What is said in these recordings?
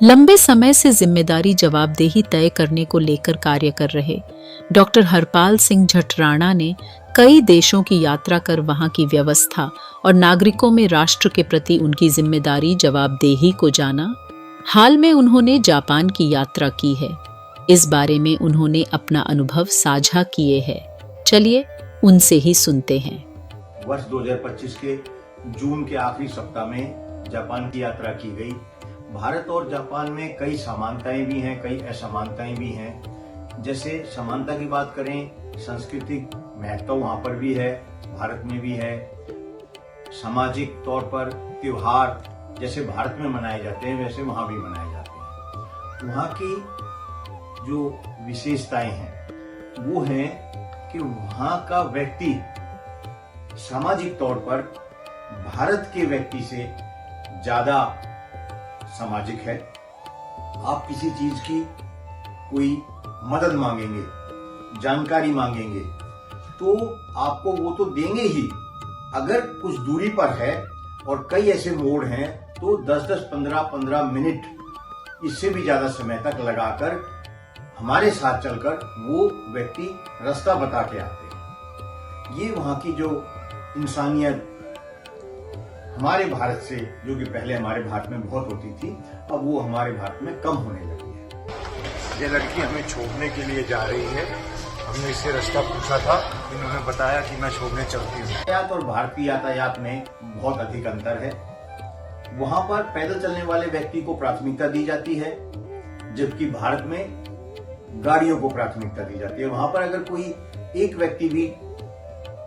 लंबे समय से जिम्मेदारी जवाबदेही तय करने को लेकर कार्य कर रहे डॉक्टर हरपाल सिंह जठराणा ने कई देशों की यात्रा कर वहां की व्यवस्था और नागरिकों में राष्ट्र के प्रति उनकी जिम्मेदारी जवाबदेही को जाना। हाल में उन्होंने जापान की यात्रा की है। इस बारे में उन्होंने अपना अनुभव साझा किए हैं। चलिए उनसे ही सुनते हैं। वर्ष 2025 के जून के आखिरी सप्ताह में जापान की यात्रा की गई। भारत और जापान में कई समानताएं भी हैं, कई असमानताएं भी हैं। जैसे समानता की बात करें, सांस्कृतिक महत्व वहाँ पर भी है, भारत में भी है। सामाजिक तौर पर त्योहार जैसे भारत में मनाए जाते हैं वैसे वहाँ भी मनाए जाते हैं। वहाँ की जो विशेषताएं हैं वो हैं कि वहाँ का व्यक्ति सामाजिक तौर पर भारत के व्यक्ति से ज्यादा सामाजिक है। आप किसी चीज की कोई मदद मांगेंगे, जानकारी मांगेंगे तो आपको वो तो देंगे ही। अगर कुछ दूरी पर है और कई ऐसे मोड़ हैं तो 10-10, 15-15 मिनट इससे भी ज्यादा समय तक लगाकर हमारे साथ चलकर वो व्यक्ति रास्ता बता के आते हैं। ये वहाँ की जो इंसानियत हमारे भारत से, जो कि पहले हमारे भारत में बहुत होती थी, अब वो हमारे भारत में कम होने लगी है। ये लड़की हमें छोड़ने के लिए जा रही है। हमने इससे रास्ता पूछा था, इन्होंने बताया कि मैं छोड़ने चलती हूँ। यातायात और भारतीय यातायात में बहुत अधिक अंतर है। वहाँ पर पैदल चलने वाले व्यक्ति को प्राथमिकता दी जाती है, जबकि भारत में गाड़ियों को प्राथमिकता दी जाती है। वहाँ पर अगर कोई एक व्यक्ति भी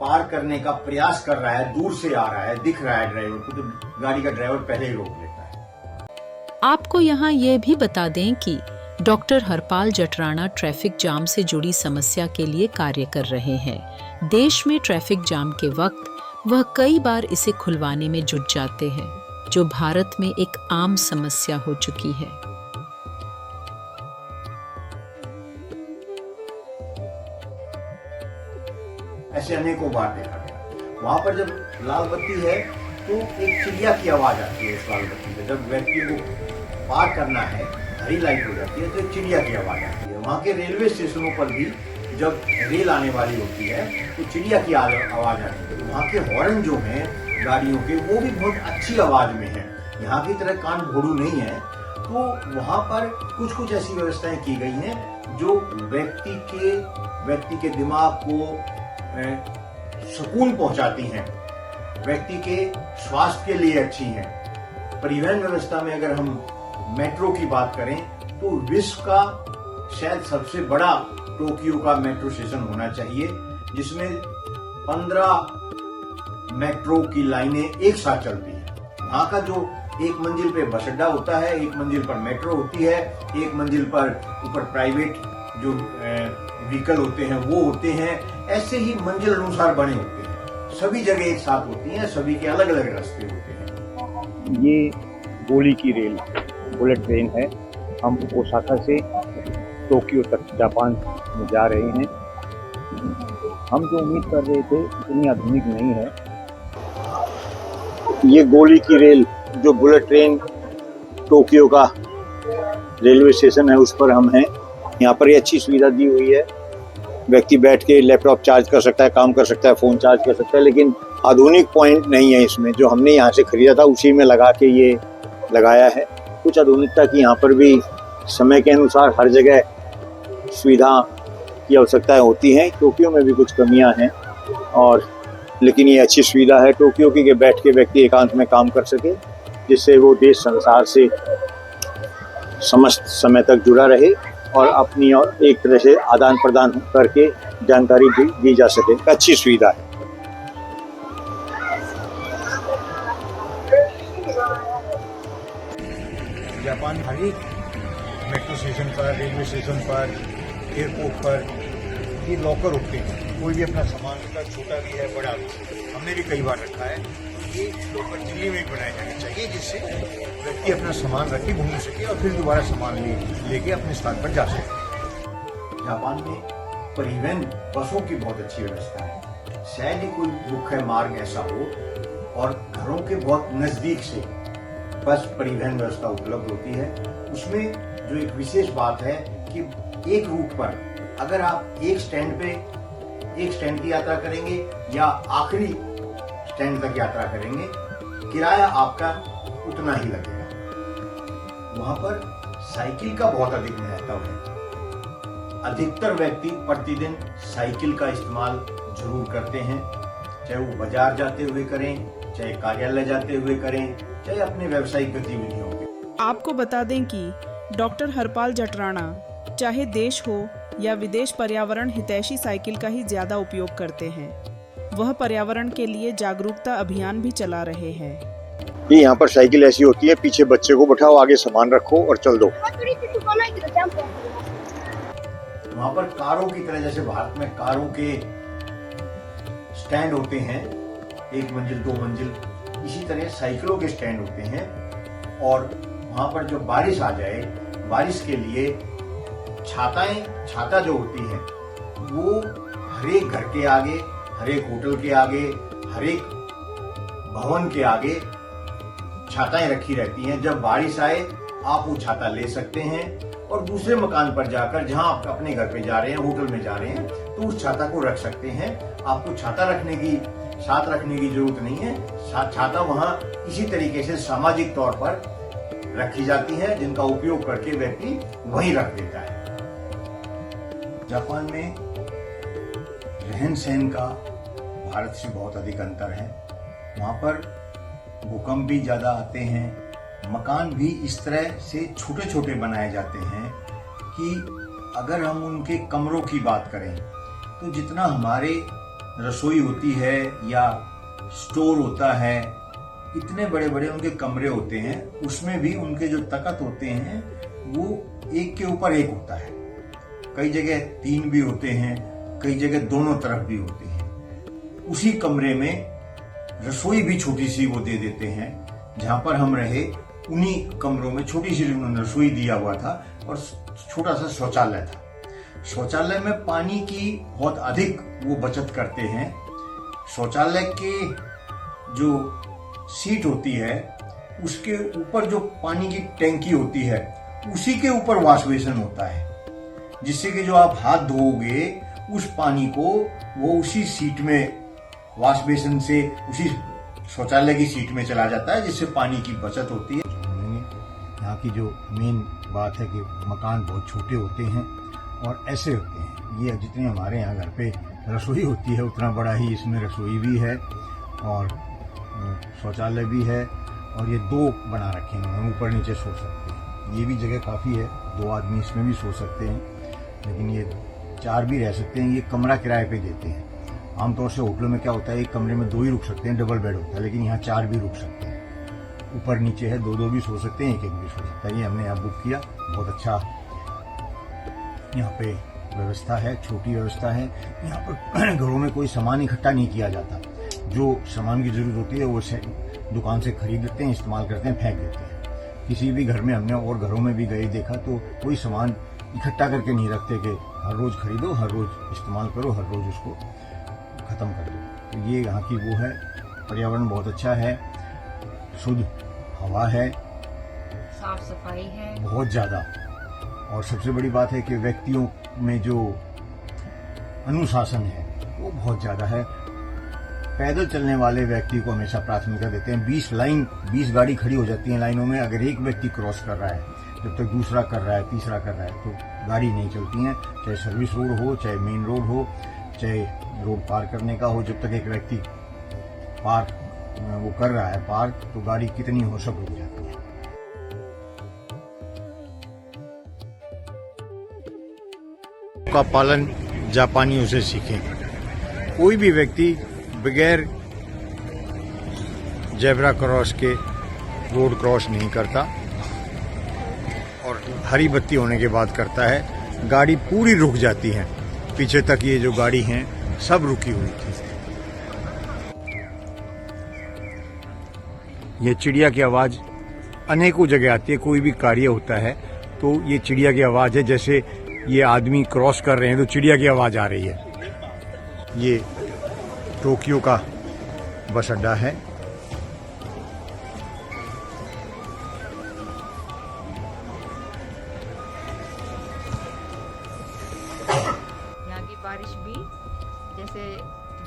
पार करने का प्रयास कर रहा है, दूर से आ रहा है, दिख रहा है ड्राइवर को, तो गाड़ी का ड्राइवर पहले ही रोक लेता है। आपको यहाँ ये भी बता दें कि डॉक्टर हरपाल जठराणा ट्रैफिक जाम से जुड़ी समस्या के लिए कार्य कर रहे हैं। देश में ट्रैफिक जाम के वक्त वह कई बार इसे खुलवाने में जुट जाते हैं, जो भारत में एक आम समस्या हो चुकी है। ऐसे अनेकों बार देखा गया। वहां पर जब लाल बत्ती है तो एक चिड़िया की आवाज आती है। इस लाल बत्ती पे जब व्यक्ति को पार करना है, हरी लाइट हो जाती है तो एक चिड़िया की आवाज आती है। वहाँ के रेलवे स्टेशनों पर भी जब रेल आने वाली होती है तो चिड़िया की आवाज आती है। वहाँ के हॉर्न जो हैं गाड़ियों के, वो भी बहुत अच्छी आवाज में है। यहाँ की तरह कान भोड़ू नहीं है। तो वहाँ पर कुछ कुछ ऐसी व्यवस्थाएं की गई हैं जो व्यक्ति के दिमाग को सुकून पहुंचाती हैं, व्यक्ति के स्वास्थ्य के लिए अच्छी हैं। परिवहन व्यवस्था में अगर हम मेट्रो की बात करें तो विश्व का शायद सबसे बड़ा टोक्यो का मेट्रो स्टेशन होना चाहिए, जिसमें 15 मेट्रो की लाइनें एक साथ चलती हैं। वहाँ का जो एक मंजिल पे बस अड्डा होता है, एक मंजिल पर मेट्रो होती है, एक मंजिल पर ऊपर प्राइवेट जो व्हीकल होते हैं वो होते हैं। ऐसे ही मंजिल अनुसार बने होते हैं, सभी जगह एक साथ होती हैं, सभी के अलग अलग रास्ते होते हैं। ये गोली की रेल बुलेट ट्रेन है। हम ओसाका से टोक्यो तक जापान में जा रहे हैं। हम जो उम्मीद कर रहे थे इतनी आधुनिक नहीं है। ये गोली की रेल जो बुलेट ट्रेन टोक्यो का रेलवे स्टेशन है उस पर हम हैं। यहाँ पर ये अच्छी सुविधा दी हुई है। व्यक्ति बैठ के लैपटॉप चार्ज कर सकता है, काम कर सकता है, फ़ोन चार्ज कर सकता है, लेकिन आधुनिक पॉइंट नहीं है इसमें। जो हमने यहाँ से ख़रीदा था उसी में लगा के ये लगाया है। कुछ आधुनिकता की यहाँ पर भी समय के अनुसार हर जगह सुविधा की आवश्यकताएं होती हैं। टोक्यो में भी कुछ कमियां हैं, और लेकिन ये अच्छी सुविधा है टोक्यो की कि बैठ के व्यक्ति एकांत में काम कर सके, जिससे वो देश संसार से समस्त समय तक जुड़ा रहे और अपनी और एक तरह से आदान प्रदान करके जानकारी दी जा सके। अच्छी सुविधा है। जापान हर एक मेट्रो स्टेशन पर, रेलवे स्टेशन पर, एयरपोर्ट पर ये लॉकर होते हैं। कोई भी अपना सामान रखता है, छोटा भी है, बड़ा भी। हमने भी कई बार रखा है। ये लॉकर दिल्ली में बनाए जाने चाहिए, जिससे व्यक्ति अपना सामान रख के घूम सके और फिर दोबारा सामान लेके अपने स्थान पर जा सके। जापान में परिवहन बसों की बहुत अच्छी व्यवस्था है। शायद ही कोई मुख्य मार्ग ऐसा हो और घरों के बहुत नजदीक से बस परिवहन व्यवस्था उपलब्ध होती है। उसमें जो एक विशेष बात है कि एक रूट पर अगर आप एक स्टैंड की यात्रा करेंगे या आखिरी स्टैंड तक यात्रा करेंगे, किराया आपका उतना ही लगेगा। वहां पर साइकिल का बहुत अधिक महत्व है। अधिकतर व्यक्ति प्रतिदिन साइकिल का इस्तेमाल जरूर करते हैं, चाहे वो बाजार जाते हुए करें, चाहे कार्यालय जाते हुए करें, चाहे अपने व्यावसायिक गतिविधियों में। आपको बता दें कि डॉक्टर हरपाल जटराणा चाहे देश हो या विदेश पर्यावरण हितैषी साइकिल का ही ज्यादा उपयोग करते हैं। वह पर्यावरण के लिए जागरूकता अभियान भी चला रहे हैं। ये यहाँ पर साइकिल ऐसी होती है, पीछे बच्चे को बैठाओ, आगे सामान रखो और चल दो। वहां पर कारों की तरह, जैसे भारत में कारों के स्टैंड होते हैं 1 मंजिल 2 मंजिल, इसी तरह साइकिलों के स्टैंड होते हैं। और वहां पर जो बारिश आ जाए, बारिश के लिए छाता जो होती है वो हर एक घर के आगे, हर एक होटल के आगे, हर एक भवन के आगे छाताएं रखी रहती हैं। जब बारिश आए आप वो छाता ले सकते हैं और दूसरे मकान पर जाकर, जहां आप अपने घर पे जा रहे हैं, होटल में जा रहे हैं, तो उस छाता को रख सकते हैं। आपको छाता साथ रखने की जरूरत नहीं है। छाता वहां इसी तरीके से सामाजिक तौर पर रखी जाती है, जिनका उपयोग करके व्यक्ति वहीं रख देता है। जापान में रहन सहन का भारत से बहुत अधिक अंतर है। वहां पर भूकंप भी ज्यादा आते हैं। मकान भी इस तरह से छोटे छोटे बनाए जाते हैं कि अगर हम उनके कमरों की बात करें तो जितना हमारे रसोई होती है या स्टोर होता है, इतने बड़े बड़े उनके कमरे होते हैं। उसमें भी उनके जो तख्त होते हैं वो एक के ऊपर एक होता है। कई जगह 3 भी होते हैं, कई जगह दोनों तरफ भी होते हैं। उसी कमरे में रसोई भी छोटी सी वो दे देते हैं। जहां पर हम रहे उन्हीं कमरों में छोटी सी उन्होंने रसोई दिया हुआ था और छोटा सा शौचालय था। शौचालय में पानी की बहुत अधिक वो बचत करते हैं। शौचालय के जो सीट होती है उसके ऊपर जो पानी की टैंकी होती है उसी के ऊपर वॉश बेसिन होता है, जिससे कि जो आप हाथ धोओगे उस पानी को वो उसी सीट में, वॉश बेसिन से उसी शौचालय की सीट में चला जाता है, जिससे पानी की बचत होती है। यहाँ की जो मेन बात है कि मकान बहुत छोटे होते हैं और ऐसे होते हैं। ये जितने हमारे यहाँ घर पे रसोई होती है उतना बड़ा ही इसमें रसोई भी है और शौचालय भी है। और ये 2 बना रखे हैं, ऊपर नीचे सो सकते हैं। ये भी जगह काफ़ी है, 2 आदमी इसमें भी सो सकते हैं, लेकिन ये 4 भी रह सकते हैं। ये कमरा किराए पे देते हैं। आमतौर से होटलों में क्या होता है, एक कमरे में 2 ही रुक सकते हैं, डबल बेड होता है, लेकिन यहाँ 4 भी रुक सकते हैं। ऊपर नीचे है, 2-2 भी सो सकते हैं, 1-1 भी सो सकता है। ये हमने यहाँ बुक किया, बहुत अच्छा यहाँ पे व्यवस्था है, छोटी व्यवस्था है। यहाँ पर घरों में कोई सामान इकट्ठा नहीं किया जाता। जो सामान की जरूरत होती है वो दुकान से खरीद लेते हैं, इस्तेमाल करते हैं, फेंक देते हैं। किसी भी घर में हमने और घरों में भी गए देखा तो कोई सामान इकट्ठा करके नहीं रखते कि हर रोज खरीदो, हर रोज इस्तेमाल करो, हर रोज उसको खत्म कर दो। तो ये यहाँ की वो है। पर्यावरण बहुत अच्छा है, शुद्ध हवा है, साफ सफाई है बहुत ज्यादा। और सबसे बड़ी बात है कि व्यक्तियों में जो अनुशासन है वो बहुत ज्यादा है। पैदल चलने वाले व्यक्ति को हमेशा प्राथमिकता देते हैं। 20 गाड़ी खड़ी हो जाती है लाइनों में। अगर एक व्यक्ति क्रॉस कर रहा है, जब तक दूसरा कर रहा है, तीसरा कर रहा है, तो गाड़ी नहीं चलती है। चाहे सर्विस रोड हो, चाहे मेन रोड हो, चाहे रोड पार करने का हो, जब तक एक व्यक्ति पार वो कर रहा है पार, तो गाड़ी कितनी हो सब रुक जाती है। का पालन जापानियों से सीखें। कोई भी व्यक्ति बगैर जेब्रा क्रॉस के रोड क्रॉस नहीं करता और हरी बत्ती होने के बाद करता है। गाड़ी पूरी रुक जाती है। पीछे तक ये जो गाड़ी हैं सब रुकी हुई थी। ये चिड़िया की आवाज अनेकों जगह आती है। कोई भी कार्य होता है तो ये चिड़िया की आवाज है। जैसे ये आदमी क्रॉस कर रहे हैं तो चिड़िया की आवाज आ रही है। ये टोक्यो का बस अड्डा है। बारिश भी, जैसे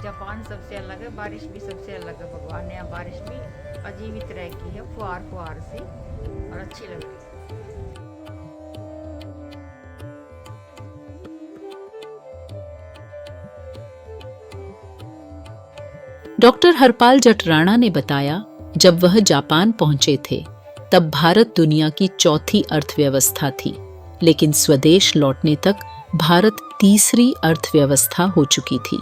जापान सबसे अलग है, बारिश भी सबसे अलग है। भगवान ने यहाँ बारिश भी अजीब ही तरह की है, फुहार फुहार सी, और अच्छी लग रही है। डॉक्टर हरपाल जटराणा ने बताया, जब वह जापान पहुंचे थे तब भारत दुनिया की चौथी अर्थव्यवस्था थी, लेकिन स्वदेश लौटने तक भारत तीसरी अर्थव्यवस्था हो चुकी थी।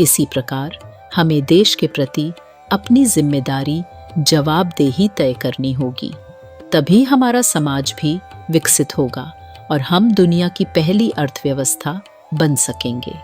इसी प्रकार हमें देश के प्रति अपनी जिम्मेदारी, जवाबदेही तय करनी होगी, तभी हमारा समाज भी विकसित होगा और हम दुनिया की पहली अर्थव्यवस्था बन सकेंगे।